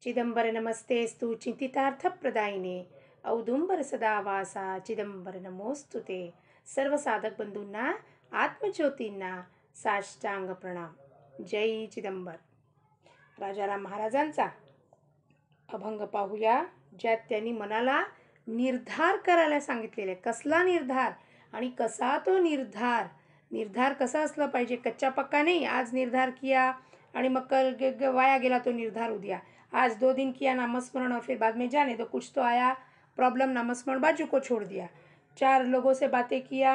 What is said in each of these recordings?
चिदंबर नमस्तेस्तु चिंतितार्थप्रदायिने औदुंबर सदा वासा चिदंबर नमोस्तुते. सर्व साधक बंधूंना आत्मज्योतींना साष्टांग प्रणाम. जय चिदंबर. राजाराम महाराजांचा अभंग पाहूया, ज्यात त्यांनी मनाला निर्धार करायला सांगितलेले. कसला निर्धार आणि कसा तो निर्धार. निर्धार कसा असला पाहिजे, कच्चा पक्का नाही. आज निर्धार किया आणि मग वाया गेला तो निर्धार. उद्या आज 2 दिन किया नामस्मरण और फिर बाद में जाने दो, कुछ तो आया प्रॉब्लम, नामस्मरण बाजू को छोड़ दिया. 4 लोगों से बातें किया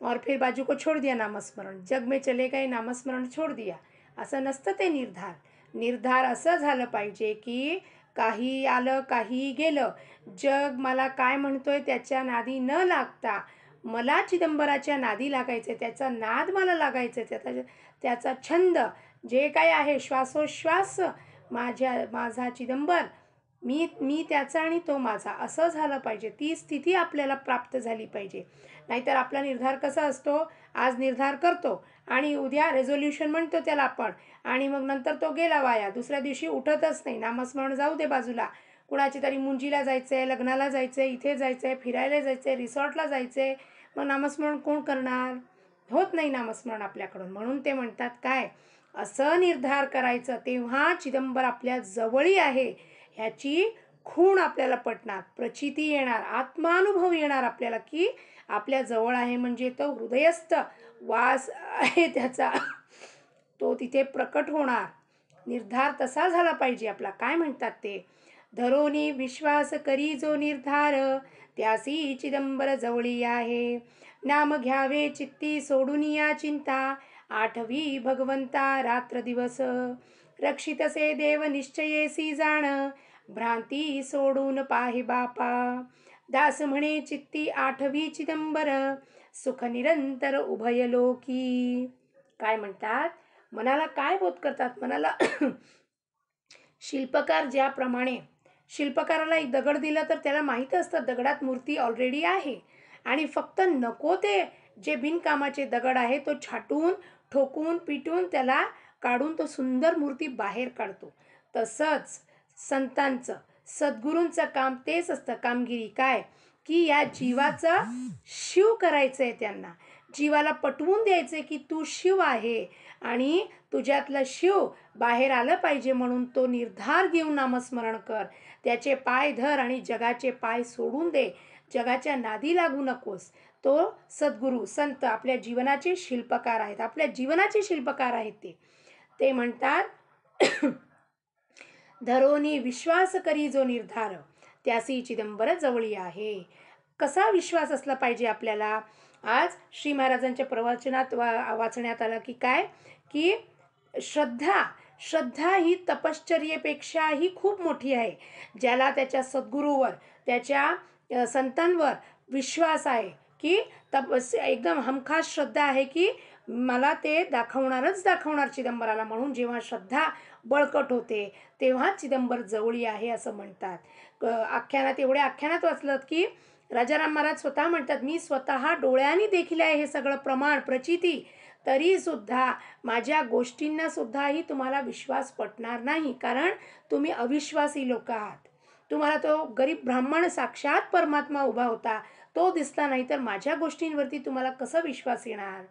और फिर बाजू को छोड़ दिया नामस्मरण. जग में चले गए, नामस्मरण छोड़ दिया. असं नसतं ते निर्धार. निर्धार असं झालं पाहिजे की काही आलं काही गेलं, जग मला काय म्हणतोय त्याच्या नादी न लागता मला चिदंबराच्या नादी लागायचे, त्याचा नाद मला लागायचे, त्याचा छंद जे काय आहे, श्वासोश्वास माझा चिदंबर, मी त्याचा आणि तो माझा, असं झालं पाहिजे. ती स्थिती आपल्याला प्राप्त झाली पाहिजे. नाहीतर आपला निर्धार कसा असतो, आज निर्धार करतो आणि उद्या रेझोल्युशन म्हणतो त्याला आपण, आणि मग नंतर तो गेला वाया. दुसऱ्या दिवशी उठतच नाही. नामस्मरण जाऊ दे बाजूला, कुणाची तरी मुंजीला जायचं आहे, लग्नाला जायचं आहे, इथे जायचं आहे, फिरायला जायचं आहे, रिसॉर्टला जायचं आहे, मग नामस्मरण कोण करणार. होत नाही नामस्मरण आपल्याकडून. म्हणून ते म्हणतात काय, असं निर्धार करायचं, तेव्हा चिदंबर आपल्या जवळी आहे ह्याची खूण आपल्याला पटणार, प्रचिती येणार, आत्मानुभव येणार आपल्याला की आपल्या जवळ आहे. म्हणजे तो हृदयस्थ वास आहे त्याचा, तो तिथे प्रकट होणार. निर्धार तसा झाला पाहिजे आपला. काय म्हणतात ते, धरोनी विश्वास करी जो निर्धार, त्यासी चिदंबर जवळी आहे. नाम घ्यावे चित्ती सोडून या चिंता, आठवी भगवंता रात्र दिवस. रक्षितसे देव निश्चयेसी जाण, भ्रांती सोडून पाहे बापा. दास म्हणे चित्ती आठवी चिदंबर, सुख निरंतर उभय लोकी. काय म्हणतात, मनाला काय बोध करतात. मनाला शिल्पकार ज्याप्रमाणे, शिल्पकाराला एक दगड दिला तर त्याला माहीत असतं दगडात मूर्ती ऑलरेडी आहे, आणि फक्त नको ते जे बिनकामाचे दगड आहे तो छाटून ठोकून पिटून त्याला काढून तो सुंदर मूर्ती बाहेर काढतो. तसंच संतांचं, सद्गुरूंचं काम तेच असतं. कामगिरी काय की या जीवाचं शिव करायचं आहे. त्यांना जीवाला पटवून द्यायचं की तू शिव आहे आणि तुझ्यातलं शिव बाहेर आलं पाहिजे. म्हणून तो निर्धार घेऊन नामस्मरण कर, त्याचे पाय धर आणि जगाचे पाय सोडून दे. जगाच्या नादी लागू नकोस. तो सद्गुरू संत आपल्या जीवनाचे शिल्पकार आहेत, आपल्या जीवनाचे शिल्पकार आहेत. ते म्हणतात धरोनी विश्वास करी जो निर्धार, त्यासी चिदंबर जवळी आहे. कसा विश्वास असला पाहिजे आपल्याला. आज श्री महाराजांच्या प्रवचनात वाचण्यात आलं की काय की श्रद्धा ही तपश्चर्येपेक्षाही खूप मोठी आहे. ज्याला त्याच्या सद्गुरूवर, त्याच्या संतांवर विश्वास आहे की एकदम हमखास श्रद्धा आहे की मला ते दाखवणार चिदंबराला. म्हणून जेव्हा श्रद्धा बळकट होते तेव्हा चिदंबर जवळी आहे असं म्हणतात. आख्यानात, एवढ्या आख्यानात वाचलं की राजाराम महाराज स्वतः म्हणतात, मी स्वतः डोळ्यांनी देखील आहे हे सगळं प्रमाण प्रचिती, तरी सुद्धा माझ्या गोष्टींना सुद्धाही तुम्हाला विश्वास पटणार नाही, कारण तुम्ही अविश्वासी लोक आहात. तुम्हाला तो गरीब ब्राह्मण साक्षात परमात्मा उभा होता तो दिसला नाही, तर माझ्या गोष्टींवरती तुम्हाला कसा विश्वास येणार.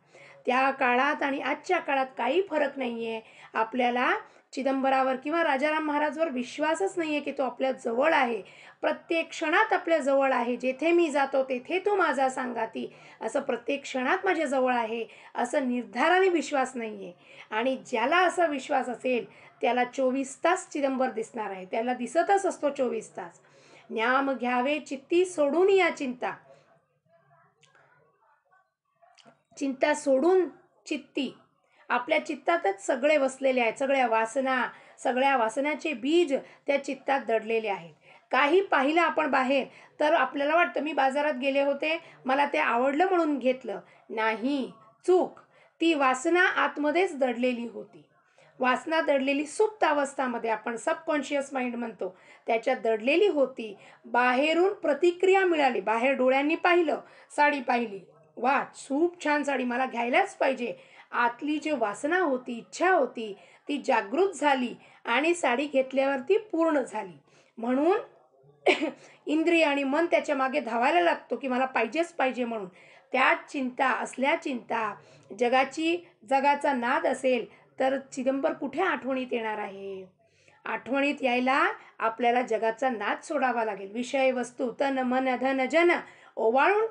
त्या काळात आणि आजच्या काळात काही फरक नाही आहे. आपल्याला चिदंबरावर किंवा राजाराम महाराजवर विश्वासच नाही आहे की तो आपल्या जवळ आहे, प्रत्येक क्षणात आपल्या जवळ आहे. जेथे मी जातो तेथे तो माझा सांगाती, असं प्रत्येक क्षणात माझ्या जवळ आहे असं निर्धाराने विश्वास नाही आहे. आणि ज्याला असा विश्वास असेल त्याला 24 तास चिदंबर दिसणार आहे, त्याला दिसतच असतो 24 तास. न्याम घ्यावे चित्ती सोडून या चिंता, चिंता सोडून चित्ती. आपल्या चित्तातच सगळे वसलेले आहेत, सगळ्या वासनाचे बीज त्या चित्तात दडलेले आहेत. काही पाहिलं आपण बाहेर तर आपल्याला वाटतं मी बाजारात गेले होते, मला ते आवडलं म्हणून घेतलं. नाही, चूक. ती वासना आतमध्येच दडलेली होती. वासना दडलेली सुप्त अवस्थामध्ये, आपण सबकॉन्शियस माइंड म्हणतो, त्याच्यात दडलेली होती. बाहेरून प्रतिक्रिया मिळाली, बाहेर डोळ्यांनी पाहिलं, साडी पाहिली, वा खूप छान साडी, मला घ्यायलाच पाहिजे. आतली जी वासना होती, इच्छा होती, ती जागृत झाली आणि साडी घेतल्यावरती पूर्ण झाली. म्हणून इंद्रिय आणि मन त्याच्या मागे धावायला लागतो की मला पाहिजेच पाहिजे म्हणून. त्या चिंता असल्या चिंता जगाचा नाद असेल तर चिदंबर कुठे आठवणीत येणार आहे? आठवणीत यायला आपल्याला जगाचा नाद सोडावा लागेल. विषय वस्तू तन मन धन जन ओवाळून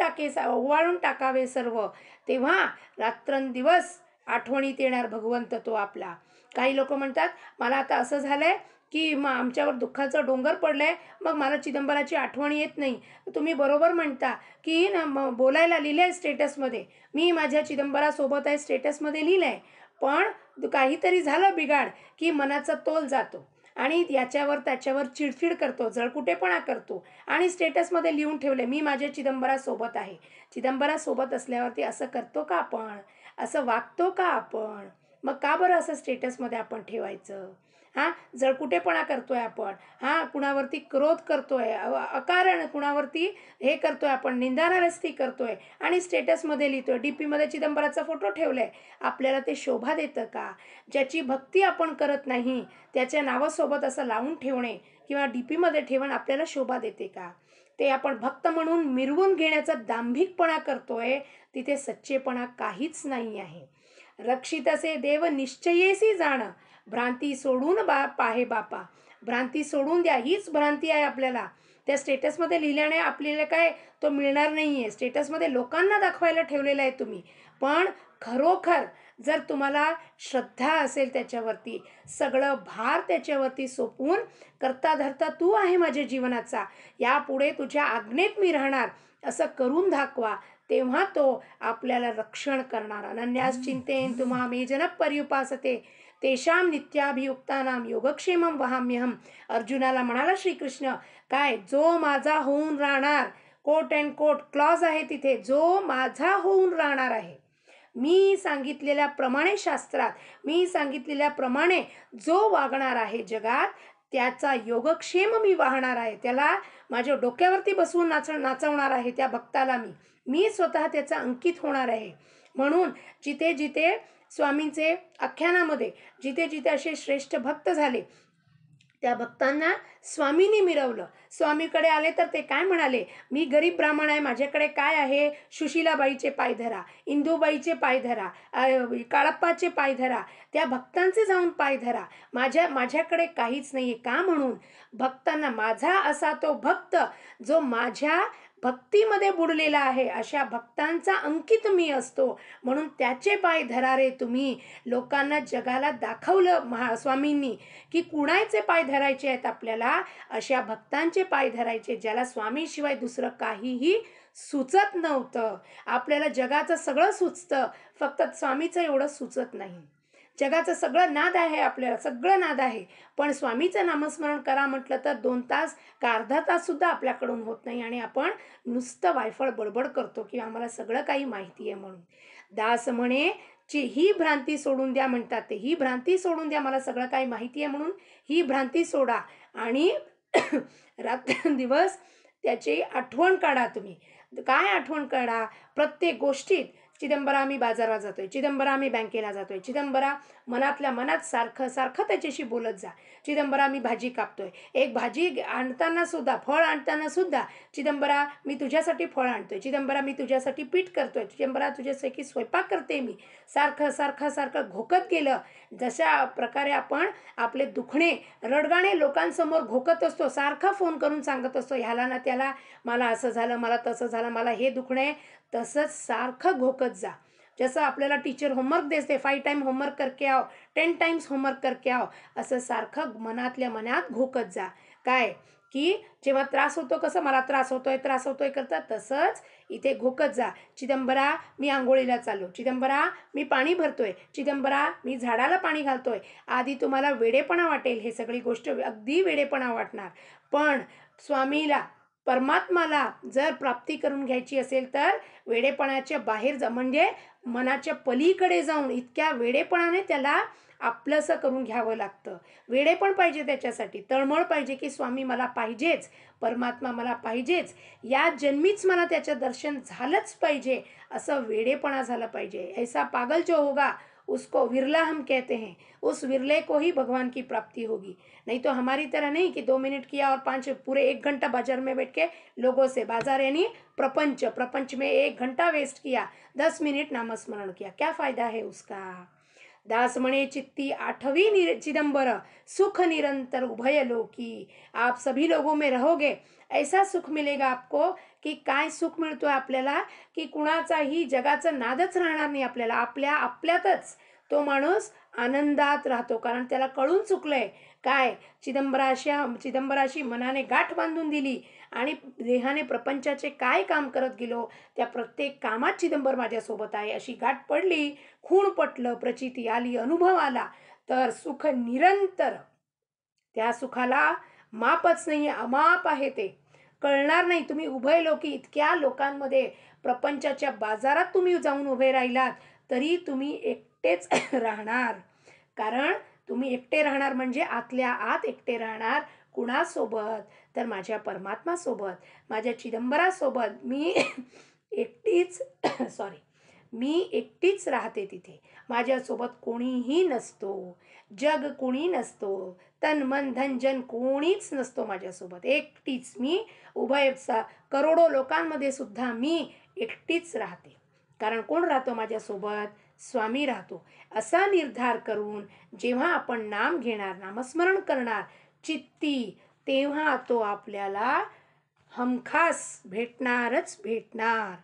टाकावे सर्व, तेव्हा रात्रंदिवस आठवणीत येणार भगवंत तो आपला. काही लोक म्हणतात मला आता असं झालंय की आमच्यावर दुःखाचं डोंगर पडलंय, मग मला चिदंबराची आठवण येत नाही. तुम्ही बरोबर म्हणता की बोलायला लिहिलंय स्टेटसमध्ये, मी माझ्या चिदंबरासोबत आहे स्टेटसमध्ये लिहिलंय, पण काहीतरी झालं बिघाड की मनाचा तोल जातो आणि याच्यावर त्याच्यावर चिडचिड करतो, जळकुटेपणा करतो आणि स्टेटसमध्ये लिहून ठेवले मी माझ्या चिदंबरासोबत आहे. चिदंबरासोबत असल्यावरती असं करतो का आपण? असं वागतो का आपण? मग का बरं असं स्टेटसमध्ये आपण ठेवायचं? हां, जळकुटेपणा करतोय आपण, हां, कुणावरती क्रोध करतोय, अकारण कुणावरती हे करतोय आपण, निंदानारस्ती करतोय आणि स्टेटसमध्ये लिहितोय, डी पीमध्ये चिदंबराचा फोटो ठेवलाय. आपल्याला ते शोभा देतं का? ज्याची भक्ती आपण करत नाही त्याच्या नावासोबत असं लावून ठेवणे किंवा डी पीमध्ये ठेवणं आपल्याला शोभा देते का? ते आपण भक्त म्हणून मिरवून घेण्याचा दांभिकपणा करतोय, तिथे सच्चेपणा काहीच नाही आहे. रक्षितसे देव निश्चयेसी जाण, भ्रांती सोडून पाहे बापा. भ्रांती सोडून द्या, हीच भ्रांती आहे आपल्याला. त्या स्टेटसमध्ये लिहिल्याने आपल्याला काय तो मिळणार नाही आहे. स्टेटसमध्ये लोकांना दाखवायला ठेवलेलं आहे तुम्ही, पण खरोखर जर तुम्हाला श्रद्धा असेल त्याच्यावरती, सगळं भार त्याच्यावरती सोपवून करता धरता तू आहे माझ्या जीवनाचा, यापुढे तुझ्या आज्ञेत मी राहणार, असं करून दाखवा, तेव्हा तो आपल्याला रक्षण करणार. अनन्यास चिंतेन तुम्हा मे जन पर्युपासते तेषाम नित्याभियुक्तानाम योगक्षेमम वहाम्यहम. अर्जुनाला म्हणाला श्रीकृष्ण, काय जो माझा होऊन राहणार, कोट अँड कोट क्लॉज आहे तिथे, जो माझा होऊन राहणार आहे, मी सांगितलेल्या प्रमाणे शास्त्रात, मी सांगितलेल्या प्रमाणे जो वागणार आहे जगात, त्याचा योगक्षेम मी वाहणार आहे. त्याला माझ्या डोक्यावरती बसवून नाचवणार आहे त्या भक्ताला मी स्वतः त्याचा अंकित होणार आहे. म्हणून जिथे जिथे स्वामींचे आख्यानामध्ये जिथे जिथे असे श्रेष्ठ भक्त झाले, त्या भक्तांना स्वामींनी मिरवलं. स्वामीकडे आले तर ते काय म्हणाले, मी गरीब ब्राह्मण आहे, माझ्याकडे काय आहे, सुशीलाबाईचे पाय धरा, इंदूबाईचे पाय धरा, काळप्पाचे पाय धरा, त्या भक्तांचे जाऊन पाय धरा, माझ्याकडे काहीच नाही आहे. का? म्हणून भक्तांना, माझा असा तो भक्त जो माझ्या भक्तीमध्ये बुडलेला आहे, अशा भक्तांचा अंकित मी असतो, म्हणून त्याचे पाय धरारे तुम्ही. लोकांना जगाला दाखवलं स्वामींनी की कुणाचे पाय धरायचे आहेत आपल्याला, अशा भक्तांचे पाय धरायचे ज्याला स्वामीशिवाय दुसरं काहीही सुचत नव्हतं. आपल्याला जगाचं सगळं सुचतं, फक्त स्वामीचं एवढं सुचत नाही. जगाचं सगळं नाद आहे, आपल्याला सगळं नाद आहे, पण स्वामीचं नामस्मरण करा म्हटलं तर 2 तास का अर्धा तास सुद्धा आपल्याकडून होत नाही आणि आपण नुसतं वायफळ बडबड करतो की आम्हाला सगळं काही माहिती आहे म्हणून. दास म्हणे ही भ्रांती सोडून द्या म्हणतात ते, ही भ्रांती सोडून द्या, मला सगळं काही माहिती आहे म्हणून ही भ्रांती सोडा आणि रात्रंदिवस त्याची आठवण काढा. तुम्ही काय आठवण काढा? प्रत्येक गोष्टीत चिदंबरा मी बाजारात जातोय, चिदंबरा मी बँकेला जातोय, चिदंबरा मनातल्या मनात सारखं सारखं त्याच्याशी बोलत जा. चिदंबरा मी भाजी कापतोय, एक भाजी आणताना सुद्धा, फळ आणताना सुद्धा, चिदंबरा मी तुझ्यासाठी फळ आणतोय, चिदंबरा मी तुझ्यासाठी पीठ करतोय, चिदंबरा तुझ्यासाठी स्वयंपाक करते मी. सारखं सारखं सारखं घोकत गेलं. जशा प्रकारे आपण आपले दुखणे रडगाणे लोकांसमोर घोकत असतो, सारखा फोन करून सांगत असतो, ह्याला ना त्याला, मला असं झालं, मला तसं झालं, मला हे दुखणे, तसंच सारखं घोकत जा. जसं आपल्याला टीचर होमवर्क देते, 5 टाइम होमवर्क करके आओ, 10 टाइम्स होमवर्क करके आओ, असं सारखं मनातल्या मनात घोकत जा. काय की जेव्हा त्रास होतो, कसं मला त्रास होतोय करतात, तसंच इथे घोकत जा. चिदंबरा मी आंघोळीला चाललो, चिदंबरा मी पाणी भरतोय, चिदंबरा मी झाडाला पाणी घालतोय. आधी तुम्हाला वेडेपणा वाटेल, हे सगळी गोष्ट अगदी वेडेपणा वाटणार, पण स्वामीला, परमात्माला जर प्राप्ती करून घ्यायची असेल तर वेडेपणाच्या बाहेर जा, म्हणजे मनाच्या पलीकडे जाऊन इतक्या वेडेपणाने त्याला आपलंसं करून घ्यावं लागतं. वेडेपण पाहिजे त्याच्यासाठी, तळमळ पाहिजे की स्वामी मला पाहिजेच, परमात्मा मला पाहिजेच, या जन्मीच मला त्याचं दर्शन झालंच पाहिजे, असं वेडेपणा झालं पाहिजे. ऐसा पागल जो होगा उसको विरला हम कहते हैं, उस विरले को ही भगवान की प्राप्ति होगी। नहीं तो हमारी तरह नहीं कि 2 मिनट किया और 5 पूरे 1 घंटा बाजार में बैठ के लोगों से, बाजार यानी प्रपंच, प्रपंच में 1 घंटा वेस्ट किया, 10 मिनट नामस्मरण किया, क्या फायदा है उसका। दास म्हणे चित्ती आठवी चिदंबर, सुख निरंतर उभय लोकी। आप सभी लोगों में रहोगे, ऐसा सुख मिलेगा आपको की काय सुख मिळतोय आपल्याला, की कुणाचाही जगाचं नादच राहणार नाही आपल्याला, आपल्यातच तो माणूस आनंदात राहतो. कारण त्याला कळून चुकलंय काय, चिदंबराशी मनाने गाठ बांधून दिली आणि देहाने प्रपंचाचे काय काम करत गेलो, त्या प्रत्येक कामात चिदंबर माझ्यासोबत आहे अशी गाठ पडली, खूण पटलं, प्रचिती आली, अनुभव आला, तर सुख निरंतर, त्या सुखाला मापच नाही, अमाप आहे ते, कळणार नाही. तुम्ही उभय लोकी इतक्या लोकांमध्ये प्रपंचाच्या बाजारात तुम्ही जाऊन उभे राहिलात तरी तुम्ही एकटेच राहणार. कारण तुम्ही एकटे राहणार म्हणजे आतल्या आत एकटे राहणार. कुणासोबत, तर माझ्या परमात्मासोबत, माझ्या चिदंबरासोबत मी एकटीच सॉरी मी एकटीच राहते तिथे. माझ्यासोबत कोणीही नसतो, जग कोणी नसतो, तन मन धन जन कोणीच नसतो माझ्यासोबत, एकटीच मी. करोडो लोकांमध्ये सुद्धा मी एकटीच राहते. कारण कोण राहतो माझ्यासोबत, स्वामी राहतो. असा निर्धार करून जेव्हा आपण नाम घेणार, नामस्मरण करणार चित्ती, तेव्हा तो आपल्याला हमखास भेटणारच भेटणार.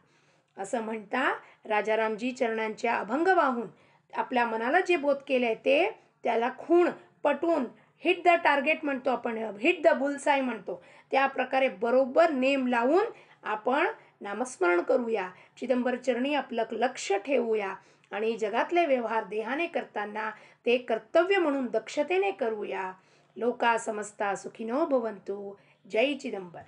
असं म्हणता राजारामजी चरणांच्या अभंग वाहून आपल्या मनाला जे बोध केलंय ते, त्याला खूण पटवून, हिट द टार्गेट म्हणतो आपण, हिट द बुलसाय म्हणतो, त्या प्रकारे बरोबर नेम लावून आपण नामस्मरण करूया, चिदंबर चरणी आपलं लक्ष ठेवूया आणि जगातले व्यवहार देहाने करताना ते कर्तव्य म्हणून दक्षतेने करूया. लोका समस्ता सुखिनो भवंतु. जय चिदंबर.